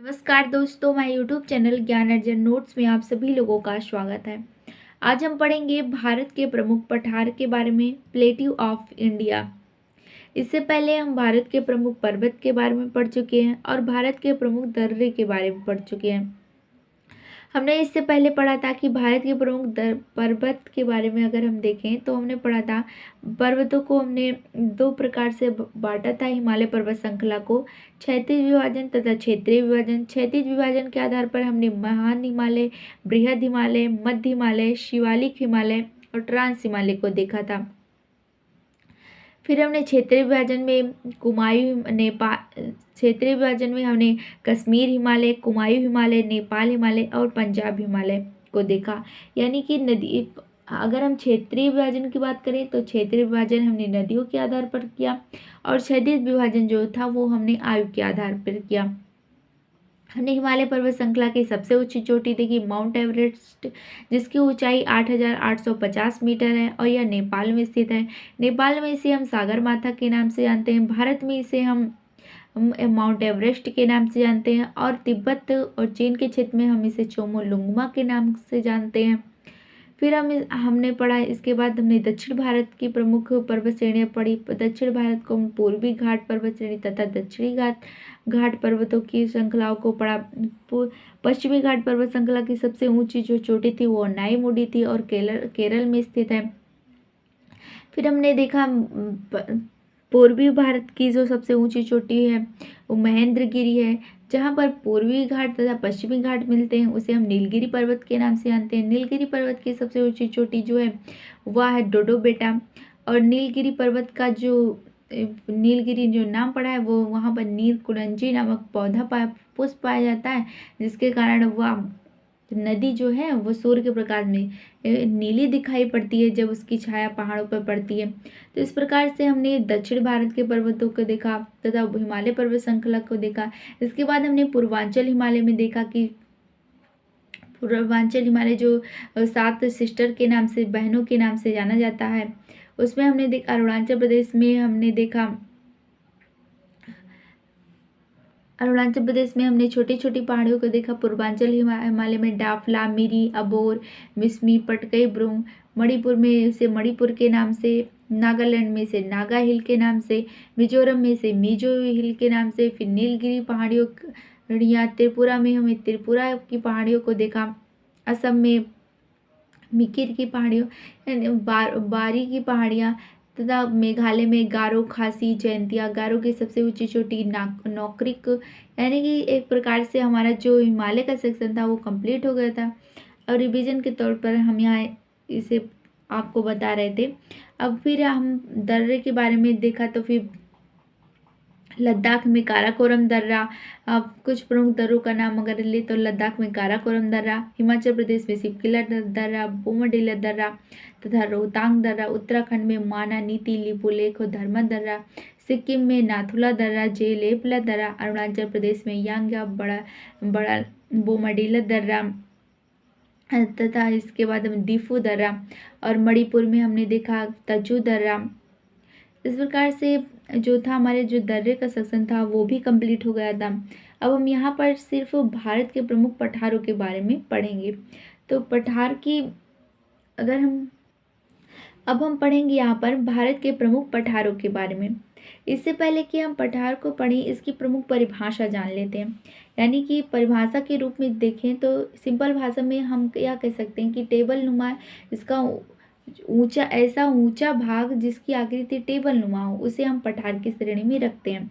नमस्कार दोस्तों, मैं यूट्यूब चैनल ज्ञान अर्जन नोट्स में आप सभी लोगों का स्वागत है। आज हम पढ़ेंगे भारत के प्रमुख पठार के बारे में, प्लेट्यू ऑफ इंडिया। इससे पहले हम भारत के प्रमुख पर्वत के बारे में पढ़ चुके हैं और भारत के प्रमुख दर्रे के बारे में पढ़ चुके हैं। हमने इससे पहले पढ़ा था कि भारत के प्रमुख पर्वत के बारे में अगर हम देखें तो हमने पढ़ा था पर्वतों को हमने दो प्रकार से बांटा था हिमालय पर्वत श्रृंखला को, क्षैतिज विभाजन तथा क्षेत्रीय विभाजन। क्षैतिज विभाजन के आधार पर हमने महान हिमालय, बृहद हिमालय, मध्य हिमालय, शिवालिक हिमालय और ट्रांस हिमालय को देखा था। फिर हमने क्षेत्रीय विभाजन में क्षेत्रीय विभाजन में हमने कश्मीर हिमालय, कुमायूं हिमालय, नेपाल हिमालय और पंजाब हिमालय को देखा। यानी कि नदी, अगर हम क्षेत्रीय विभाजन की बात करें तो क्षेत्रीय विभाजन हमने नदियों के आधार पर किया और क्षैतिज विभाजन जो था वो हमने आयु के आधार पर किया। हमने हिमालय पर्वत श्रृंखला की सबसे ऊंची चोटी देखी माउंट एवरेस्ट, जिसकी ऊंचाई 8,850 मीटर है और यह नेपाल में स्थित है। नेपाल में इसे हम सागर माथा के नाम से जानते हैं। भारत में इसे हम माउंट एवरेस्ट के नाम से जानते हैं और तिब्बत और चीन के क्षेत्र में हम इसे चोमोलुंगमा के नाम से जानते हैं। फिर हमने पढ़ा, इसके बाद हमने दक्षिण भारत की प्रमुख पर्वत श्रेणियाँ पढ़ी। दक्षिण भारत को हम पूर्वी घाट पर्वत श्रेणी तथा दक्षिणी घाट पर्वतों की श्रृंखलाओं को पढ़ा। पश्चिमी घाट पर्वत श्रृंखला की सबसे ऊंची जो चोटी थी वो नाईमुडी थी और केरल में स्थित है। फिर हमने देखा पूर्वी भारत की जो सबसे ऊंची चोटी है वो महेंद्रगिरी है, जहाँ पर पूर्वी घाट तथा पश्चिमी घाट मिलते हैं। उसे हम नीलगिरी पर्वत के नाम से जानते हैं। नीलगिरी पर्वत की सबसे ऊंची चोटी जो है वह है डोडो बेटा। और नीलगिरी पर्वत का जो नीलगिरी जो नाम पड़ा है वो वहाँ पर नीलकुंजी नामक पुष्प पाया जाता है, जिसके कारण वह नदी जो है वो सूर्य के प्रकाश में नीली दिखाई पड़ती है जब उसकी छाया पहाड़ों पर पड़ती है। तो इस प्रकार से हमने दक्षिण भारत के पर्वतों को देखा तथा हिमालय पर्वत श्रृंखला को देखा। इसके बाद हमने पूर्वांचल हिमालय में देखा कि पूर्वांचल हिमालय जो 7 सिस्टर के नाम से, बहनों के नाम से जाना जाता है, उसमें हमने देखा अरुणाचल प्रदेश में हमने छोटी छोटी पहाड़ियों को देखा। पूर्वांचल हिमालय में डाफला, मिरी, अबोर, मिसमी, पटकई, ब्रूंग। मणिपुर में इसे मणिपुर के नाम से, नागालैंड में इसे नागा हिल के नाम से, मिजोरम में इसे मिजो हिल के नाम से। फिर नीलगिरी पहाड़ियों, त्रिपुरा में हमें त्रिपुरा की पहाड़ियों को देखा। असम में मिकिर की पहाड़ियों, बारी की पहाड़ियाँ तथा मेघालय में गारो, खासी, जयंतिया। गारो की सबसे ऊंची चोटी नौकरिक, यानी कि एक प्रकार से हमारा जो हिमालय का सेक्शन था वो कंप्लीट हो गया था और रिवीजन के तौर पर हम यहाँ इसे आपको बता रहे थे। अब फिर हम दर्रे के बारे में देखा तो फिर लद्दाख में काराकोरम दर्रा। अब कुछ प्रमुख दर्रों का नाम अगर ले तो लद्दाख में काराकोरम दर्रा, हिमाचल प्रदेश में सिपकिला दर्रा, बोमडिला दर्रा तथा रोहतांग दर्रा, उत्तराखंड में माना, नीति, लिपुलेख और धर्मा दर्रा, सिक्किम में नाथुला दर्रा, जेलेपला दर्रा, अरुणाचल प्रदेश में यांग्या, बड़ा बोमडिला दर्रा तथा इसके बाद हम दीफू दर्रा, और मणिपुर में हमने देखा तजू दर्रा। इस प्रकार से जो था हमारे जो दर्रे का सेक्शन था वो भी कंप्लीट हो गया था। अब हम यहाँ पर सिर्फ भारत के प्रमुख पठारों के बारे में पढ़ेंगे। तो पठार की अगर हम पढ़ेंगे यहाँ पर भारत के प्रमुख पठारों के बारे में। इससे पहले कि हम पठार को पढ़ें, इसकी प्रमुख परिभाषा जान लेते हैं। यानी कि परिभाषा के रूप में देखें तो सिंपल भाषा में हम क्या कह सकते हैं कि टेबल नुमा, इसका ऐसा ऊंचा भाग जिसकी आकृति टेबल नुमा हो, उसे हम पठार की श्रेणी में रखते हैं।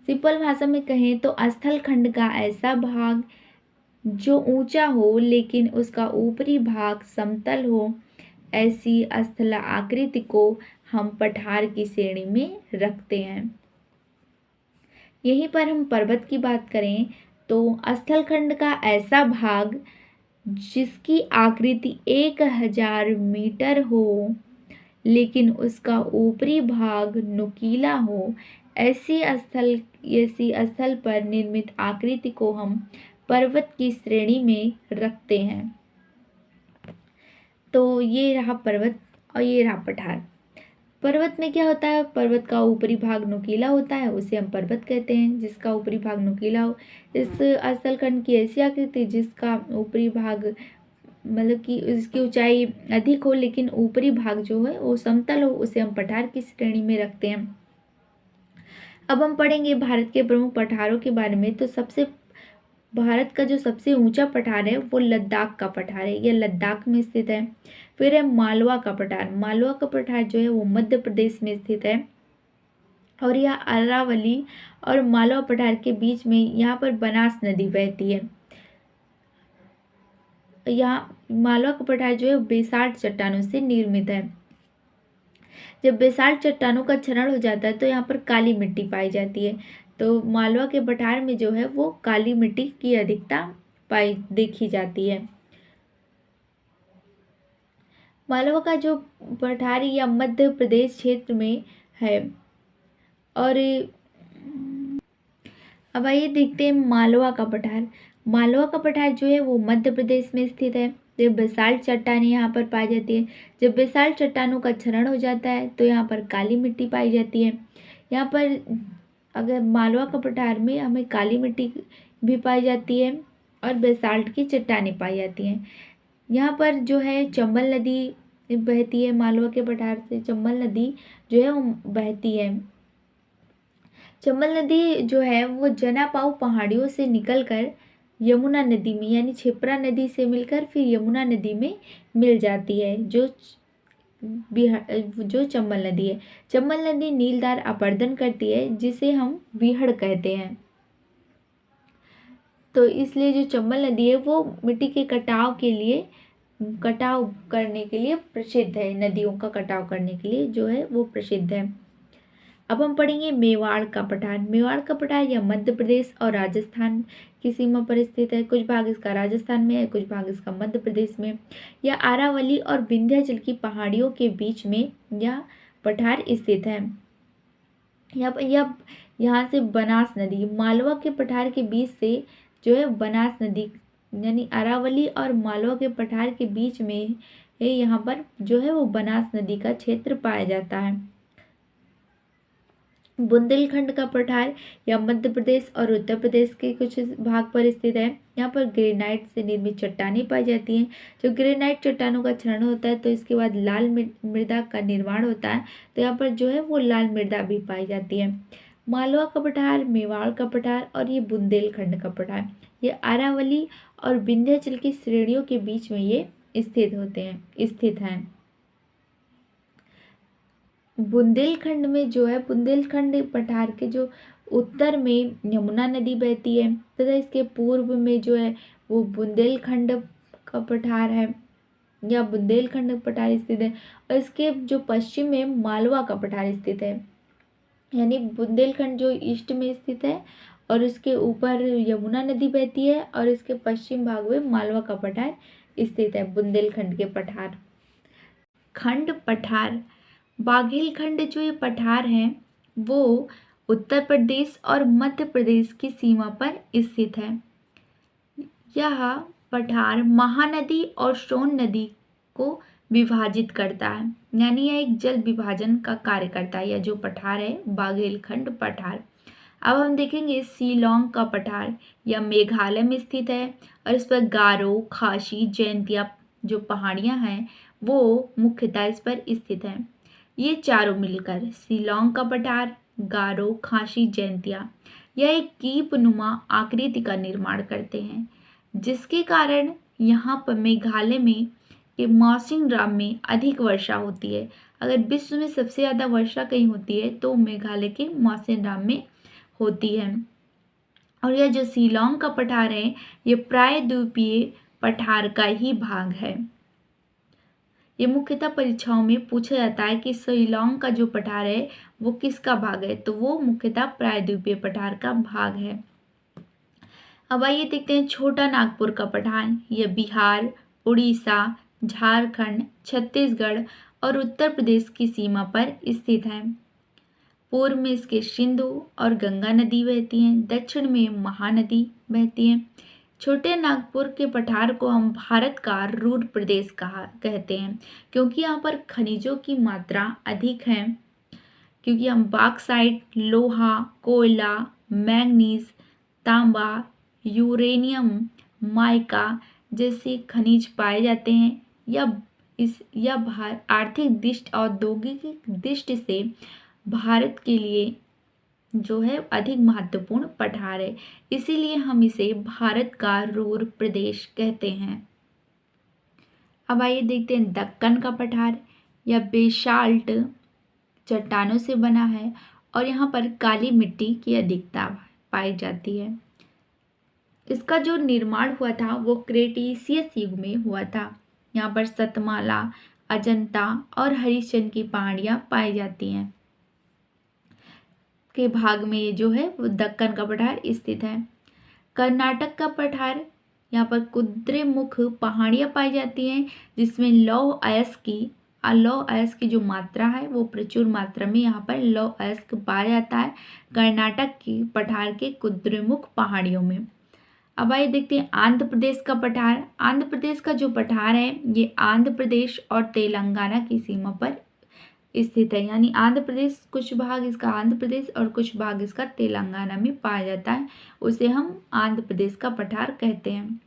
सिंपल भाषा में कहें तो स्थल खंड का ऐसा भाग जो ऊंचा हो लेकिन उसका ऊपरी भाग समतल हो, ऐसी स्थल आकृति को हम पठार की श्रेणी में रखते हैं। यहीं पर हम पर्वत की बात करें तो स्थल खंड का ऐसा भाग जिसकी आकृति 1000 मीटर हो लेकिन उसका ऊपरी भाग नुकीला हो, ऐसी स्थल पर निर्मित आकृति को हम पर्वत की श्रेणी में रखते हैं। तो ये रहा पर्वत और ये रहा पठार। पर्वत में क्या होता है, पर्वत का ऊपरी भाग नुकीला होता है, उसे हम पर्वत कहते हैं, जिसका ऊपरी भाग नुकीला हो। इस स्थलखंड की ऐसी आकृति जिसका ऊपरी भाग मतलब कि उसकी ऊंचाई अधिक हो लेकिन ऊपरी भाग जो है वो समतल हो, उसे हम पठार की श्रेणी में रखते हैं। अब हम पढ़ेंगे भारत के प्रमुख पठारों के बारे में। तो भारत का जो सबसे ऊंचा पठार है वो लद्दाख का पठार है, यह लद्दाख में स्थित है। फिर है मालवा का पठार। मालवा का पठार जो है वो मध्य प्रदेश में स्थित है और यह अरावली और मालवा पठार के बीच में यहाँ पर बनास नदी बहती है। यहाँ मालवा का पठार जो है बेसाल्ट चट्टानों से निर्मित है। जब बेसाल्ट चट्टानों का क्षरण हो जाता है तो यहाँ पर काली मिट्टी पाई जाती है। तो मालवा के पठार में जो है वो काली मिट्टी की अधिकता पाई देखी जाती है। मालवा का जो पठार या मध्य प्रदेश क्षेत्र में है। और अब आइए देखते हैं मालवा का पठार। मालवा का पठार जो है वो मध्य प्रदेश में स्थित है। जब बेसाल्ट चट्टानें यहाँ पर पाई जाती है, जब बेसाल्ट चट्टानों का क्षरण हो जाता है तो यहाँ पर काली मिट्टी पाई जाती है। यहाँ पर अगर मालवा का पठार में हमें काली मिट्टी भी पाई जाती है और बेसाल्ट की चट्टानें पाई जाती हैं। यहाँ पर जो है चंबल नदी बहती है। मालवा के पठार से चंबल नदी जो है वो बहती है। चंबल नदी जो है वो जनापाऊ पहाड़ियों से निकलकर यमुना नदी में यानी क्षिप्रा नदी से मिलकर फिर यमुना नदी में मिल जाती है, जो चंबल नदी है। चंबल नदी नीलदार अपरदन करती है जिसे हम बीहड़ कहते हैं। तो इसलिए जो चंबल नदी है वो मिट्टी के कटाव करने के लिए प्रसिद्ध है। नदियों का कटाव करने के लिए जो है वो प्रसिद्ध है। अब हम पढ़ेंगे मेवाड़ का पठार। मेवाड़ का पठार यह मध्य प्रदेश और राजस्थान की सीमा पर स्थित है। कुछ भाग इसका राजस्थान में है, कुछ भाग इसका मध्य प्रदेश में। यह अरावली और विंध्याचल की पहाड़ियों के बीच में यह पठार स्थित है। यहाँ से बनास नदी, मालवा के पठार के बीच से जो है बनास नदी यानी अरावली और मालवा के पठार के बीच में यहाँ पर जो है वो बनास नदी का क्षेत्र पाया जाता है। बुंदेलखंड का पठार या मध्य प्रदेश और उत्तर प्रदेश के कुछ भाग पर स्थित है। यहाँ पर ग्रेनाइट से निर्मित चट्टानें पाई जाती हैं। जो ग्रेनाइट चट्टानों का क्षरण होता है तो इसके बाद लाल मृदा का निर्माण होता है, तो यहाँ पर जो है वो लाल मृदा भी पाई जाती है। मालवा का पठार, मेवाड़ का पठार और ये बुंदेलखंड का पठार, ये अरावली और विंध्याचल की श्रेणियों के बीच में ये स्थित हैं। बुंदेलखंड में जो है बुंदेलखंड पठार के जो उत्तर में यमुना नदी बहती है तथा इसके पूर्व में जो है वो बुंदेलखंड का पठार है या बुंदेलखंड पठार स्थित है और इसके जो पश्चिम में मालवा का पठार स्थित है। यानी बुंदेलखंड जो ईस्ट में स्थित है और इसके ऊपर यमुना नदी बहती है और इसके पश्चिम भाग में मालवा का पठार स्थित है, बुंदेलखंड के पठार। खंड पठार, बाघेलखंड जो ये पठार हैं वो उत्तर प्रदेश और मध्य प्रदेश की सीमा पर स्थित है। यह पठार महानदी और सोन नदी को विभाजित करता है, यानी यह एक जल विभाजन का कार्य करता है। यह जो पठार है बाघेलखंड पठार। अब हम देखेंगे शिलांग का पठार, यह मेघालय में स्थित है और इस पर गारो, खासी, जयंतिया जो पहाड़ियाँ हैं वो मुख्यतः इस पर स्थित हैं। ये चारों मिलकर शिलांग का पठार, गारो, खासी, जयंतिया यह एक कीपनुमा आकृति का निर्माण करते हैं, जिसके कारण यहाँ पर मेघालय में मौसिनराम में अधिक वर्षा होती है। अगर विश्व में सबसे ज़्यादा वर्षा कहीं होती है तो मेघालय के मौसिनराम में होती है। और यह जो शिलांग का पठार है ये प्रायद्वीपीय पठार का ही भाग है। ये मुख्यतः परीक्षाओं में पूछा जाता है कि शिलांग का जो पठार है वो किसका भाग है, तो वो मुख्यतः प्रायद्वीपीय पठार का भाग है। अब आइए देखते हैं छोटा नागपुर का पठार। यह बिहार, उड़ीसा, झारखंड, छत्तीसगढ़ और उत्तर प्रदेश की सीमा पर स्थित है। पूर्व में इसके सिंधु और गंगा नदी बहती हैं, दक्षिण में महानदी बहती हैं। छोटे नागपुर के पठार को हम भारत का रूर प्रदेश कहा कहते हैं, क्योंकि यहाँ पर खनिजों की मात्रा अधिक है। क्योंकि हम बॉक्साइट, लोहा, कोयला, मैंगनीज, तांबा, यूरेनियम, माइका जैसे खनिज पाए जाते हैं। आर्थिक दृष्टि, औद्योगिक दृष्टि से भारत के लिए जो है अधिक महत्वपूर्ण पठार है, इसीलिए हम इसे भारत का रूर प्रदेश कहते हैं। अब आइए देखते हैं दक्कन का पठार। यह बेसाल्ट चट्टानों से बना है और यहाँ पर काली मिट्टी की अधिकता पाई जाती है। इसका जो निर्माण हुआ था वो क्रेटेशियस युग में हुआ था। यहाँ पर सतमाला, अजंता और हरिश्चंद्र की पहाड़ियाँ पाई जाती हैं। के भाग में ये जो है वो दक्कन का पठार स्थित है। कर्नाटक का पठार, यहाँ पर कुद्रेमुख पहाड़ियाँ पाई जाती हैं, जिसमें लौह अयस्क की जो मात्रा है वो प्रचुर मात्रा में यहाँ पर लौह अयस्क पाया जाता है कर्नाटक की पठार के कुद्रेमुख पहाड़ियों में। अब आइए देखते हैं आंध्र प्रदेश का पठार। आंध्र प्रदेश का जो पठार है ये आंध्र प्रदेश और तेलंगाना की सीमा पर स्थित है। यानी आंध्र प्रदेश, कुछ भाग इसका आंध्र प्रदेश और कुछ भाग इसका तेलंगाना में पाया जाता है, उसे हम आंध्र प्रदेश का पठार कहते हैं।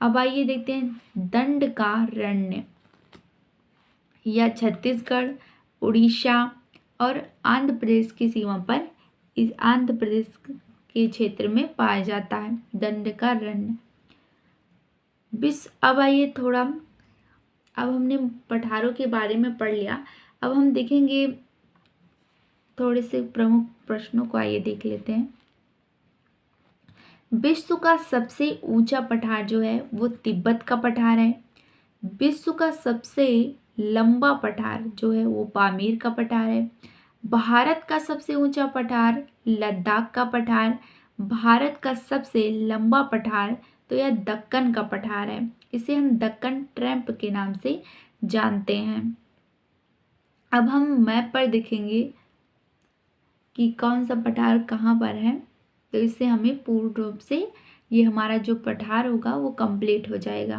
अब आइए देखते हैं दंडकारण्य। यह छत्तीसगढ़, उड़ीसा और आंध्र प्रदेश की सीमा पर इस आंध्र प्रदेश के क्षेत्र में पाया जाता है दंडकारण्य। अब आइए थोड़ा, अब हमने पठारों के बारे में पढ़ लिया, अब हम देखेंगे थोड़े से प्रमुख प्रश्नों को। आइए देख लेते हैं। विश्व का सबसे ऊंचा पठार जो है वो तिब्बत का पठार है। विश्व का सबसे लंबा पठार जो है वो पामीर का पठार है। भारत का सबसे ऊंचा पठार लद्दाख का पठार। भारत का सबसे लंबा पठार तो यह दक्कन का पठार है, इसे हम दक्कन ट्रैम्प के नाम से जानते हैं। अब हम मैप पर देखेंगे कि कौन सा पठार कहाँ पर है, तो इससे हमें पूर्ण रूप से ये हमारा जो पठार होगा वो कंप्लीट हो जाएगा।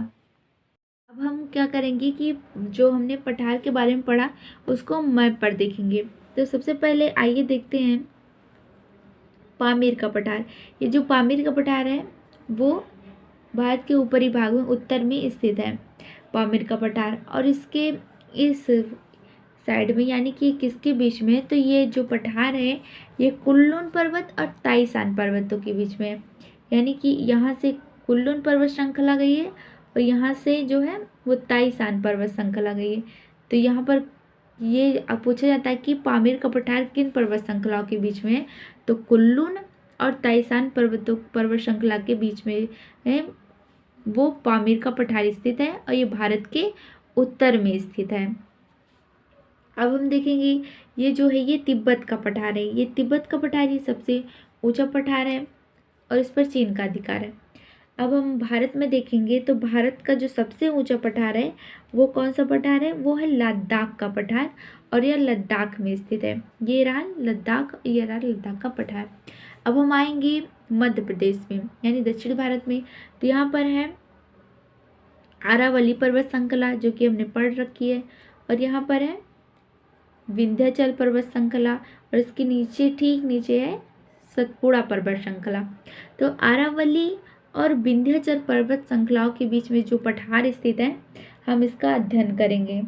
अब हम क्या करेंगे कि जो हमने पठार के बारे में पढ़ा उसको मैप पर देखेंगे। तो सबसे पहले आइए देखते हैं पामीर का पठार। ये जो पामीर का पठार है वो भारत के ऊपरी भाग में उत्तर में स्थित है पामीर का पठार, और इसके इस साइड में, यानी कि किसके बीच में, तो ये जो पठार है ये कुल्लून पर्वत और ताइसान पर्वतों के बीच में है। यानी कि यहाँ से कुल्लून पर्वत श्रृंखला गई है और यहाँ से जो है वो ताइसान पर्वत श्रृंखला गई है। तो यहाँ पर ये पूछा जाता है कि पामीर का पठार किन पर्वत श्रृंखलाओं के बीच में है, तो कुल्लून और ताइसान पर्वत श्रृंखला के बीच में है वो पामीर का पठार स्थित है, और ये भारत के उत्तर में स्थित है। अब हम देखेंगे ये जो है ये तिब्बत का पठार है। ये तिब्बत का पठार ये सबसे ऊंचा पठार है और इस पर चीन का अधिकार है। अब हम भारत में देखेंगे तो भारत का जो सबसे ऊंचा पठार है वो कौन सा पठार है, वो है लद्दाख का पठार, और यह लद्दाख में स्थित है। ये रहा लद्दाख का पठार। अब हम आएंगे मध्य प्रदेश में, यानी दक्षिण भारत में, तो यहाँ पर है आरावली पर्वत श्रृंखला जो कि हमने पढ़ रखी है, और यहाँ पर है विंध्याचल पर्वत श्रृंखला, और इसके नीचे ठीक नीचे है सतपुड़ा पर्वत श्रृंखला। तो आरावली और विंध्याचल पर्वत श्रृंखलाओं के बीच में जो पठार स्थित है हम इसका अध्ययन करेंगे।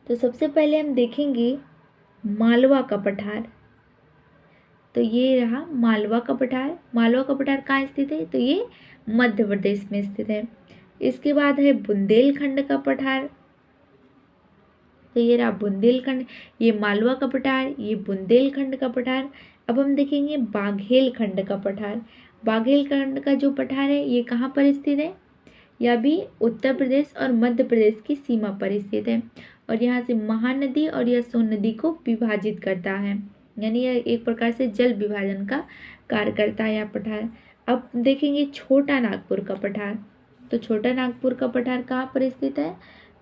तो सबसे पहले हम देखेंगे मालवा का पठार। तो ये रहा मालवा का पठार। मालवा का पठार कहाँ स्थित है, तो ये मध्य प्रदेश में स्थित है। इसके बाद है बुंदेलखंड का पठार। तो ये रहा बुंदेलखंड, ये मालवा का पठार, ये बुंदेलखंड का पठार। अब हम देखेंगे बाघेलखंड का पठार। बाघेलखंड का जो पठार है ये कहाँ पर स्थित है, यह भी उत्तर प्रदेश और मध्य प्रदेश की सीमा पर स्थित है, और यहाँ से महानदी और यह सोन नदी को विभाजित करता है, यानी यह एक प्रकार से जल विभाजन का कार्य करता है यह पठार। अब देखेंगे छोटा नागपुर का पठार। तो छोटा नागपुर का पठार कहाँ पर स्थित है,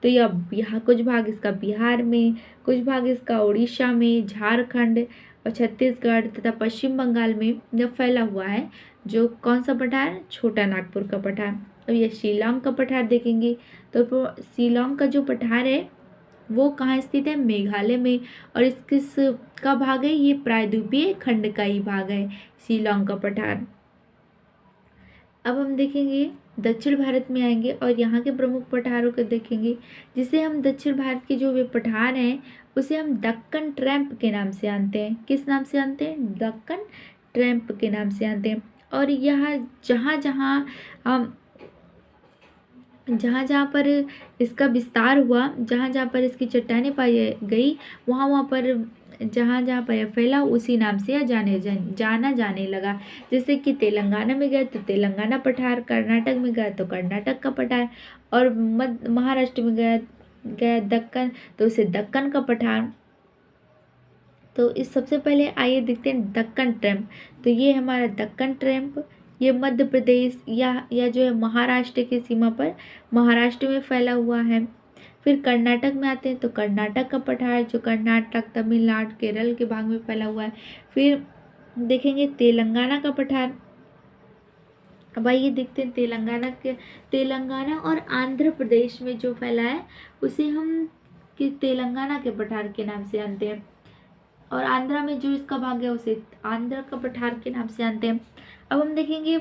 तो यह कुछ भाग इसका बिहार में, कुछ भाग इसका उड़ीसा में, झारखंड और छत्तीसगढ़ तथा पश्चिम बंगाल में जब फैला हुआ है। जो कौन सा पठार, छोटा नागपुर का पठार। अब ये शिलोंग का पठार देखेंगे तो शिलोंग का जो पठार है वो कहाँ स्थित है, मेघालय में। और इस किस का भाग है, ये प्रायद्वीपीय खंड का ही भाग है शिलोंग का पठार। अब हम देखेंगे दक्षिण भारत में आएंगे और यहाँ के प्रमुख पठारों को देखेंगे, जिसे हम दक्षिण भारत के जो वे पठार हैं उसे हम दक्कन ट्रैम्प के नाम से जानते हैं। किस नाम से जानते हैं, दक्कन ट्रैम्प के नाम से जानते हैं। और यह जहाँ जहाँ जहाँ जहाँ पर इसका विस्तार हुआ, जहाँ जहाँ पर इसकी चट्टानें पाई गई, वहाँ वहाँ पर जहाँ जहाँ पर यह फैला उसी नाम से यह जाना जाने लगा। जैसे कि तेलंगाना में गए तो तेलंगाना पठार, कर्नाटक में गया तो कर्नाटक का पठार, और महाराष्ट्र में गया गया दक्कन तो उसे दक्कन का पठार। तो इस सबसे पहले आइए देखते हैं दक्कन ट्रैम्प। तो ये हमारा दक्कन ट्रैम्प, ये मध्य प्रदेश या जो है महाराष्ट्र की सीमा पर, महाराष्ट्र में फैला हुआ है। फिर कर्नाटक में आते हैं तो कर्नाटक का पठार, जो कर्नाटक, तमिलनाडु, केरल के भाग में फैला हुआ है। फिर देखेंगे तेलंगाना का पठार। अब आइए देखते हैं तेलंगाना और आंध्र प्रदेश में जो फैला है उसे हम तेलंगाना के पठार के नाम से जानते हैं। और आंध्रा में जो इसका भाग है उसे आंध्र का पठार के नाम से जानते हैं। अब हम देखेंगे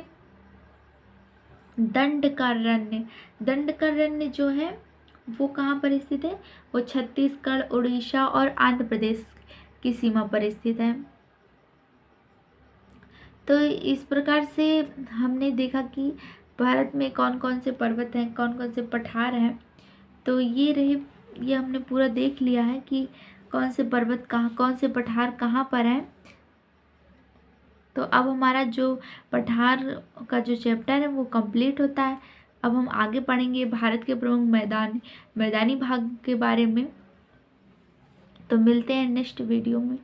दंडकारण्य। दंडकारण्य जो है वो कहाँ पर स्थित है, वो छत्तीसगढ़, उड़ीसा और आंध्र प्रदेश की सीमा पर स्थित है। तो इस प्रकार से हमने देखा कि भारत में कौन कौन से पर्वत हैं, कौन कौन से पठार हैं। तो ये हमने पूरा देख लिया है कि कौन से पर्वत कहाँ, कौन से पठार कहाँ पर हैं। तो अब हमारा जो पठार का जो चैप्टर है वो कंप्लीट होता है। अब हम आगे पढ़ेंगे भारत के प्रमुख मैदानी भाग के बारे में। तो मिलते हैं नेक्स्ट वीडियो में।